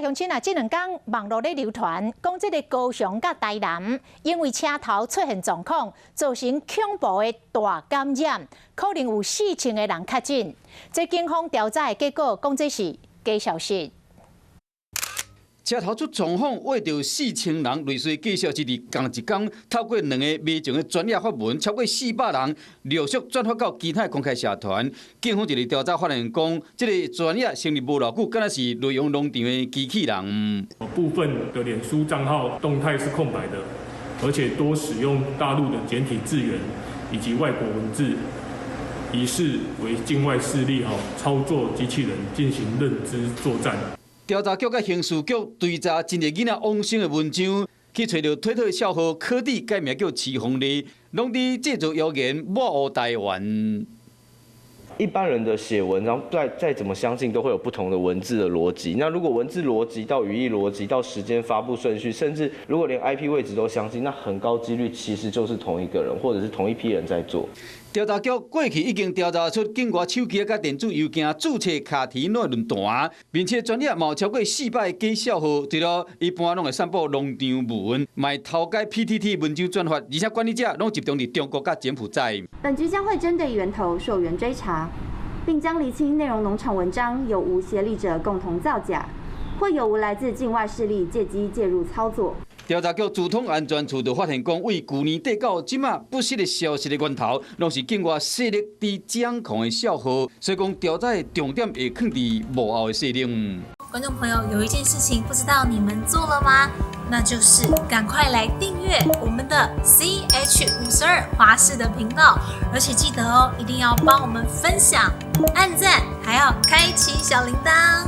乡亲啊，这2天网络咧流传，讲这个高雄甲台南因为车头出现状况，造成恐怖的大感染，可能有4000个人确诊。这警方调查的结果讲这是假消息。 车头出状况，为着4000人类似介绍，一日同一天，透过2个微众的专业发文，超过400人陆续转发到其他公开社团。警方一日调查发现，讲这个专业成立无偌久，敢若是内容农场的机器人。部分的脸书账号动态是空白的，而且多使用大陆的简体字源以及外国文字，疑似为境外势力操作机器人进行认知作战。 调查局甲刑事局追查真个囡仔往生的文章，去找到推特小号科技改名叫齐红丽，拢伫制作谣言抹黑台湾。 一般人的写文章，再怎么相信，都会有不同的文字的逻辑。那如果文字逻辑到语义逻辑到时间发布顺序，甚至如果连 IP 位置都相信，那很高几率其实就是同一个人，或者是同一批人在做。 调查局过去已经调查出境外手机甲电子邮件注册卡题内论坛，并且专业有超过400个假小号，除了一般拢会散布农场文，卖偷改 PTT 文章转发，而且管理者拢集中伫中国甲柬埔寨。本局将会针对源头溯源追查，并将厘清内容农场文章有无协力者共同造假，或有无来自境外势力借机介入操作。 调查局资通安全处就发现，讲为去年底到即马不实的消息的源头，拢是境外势力伫掌控的小号，所以讲调查的重点会放伫幕后的势力。观众朋友，有一件事情不知道你们做了吗？那就是赶快来订阅我们的 CH52华视的频道，而且记得哦，一定要帮我们分享、按赞，还要开启小铃铛。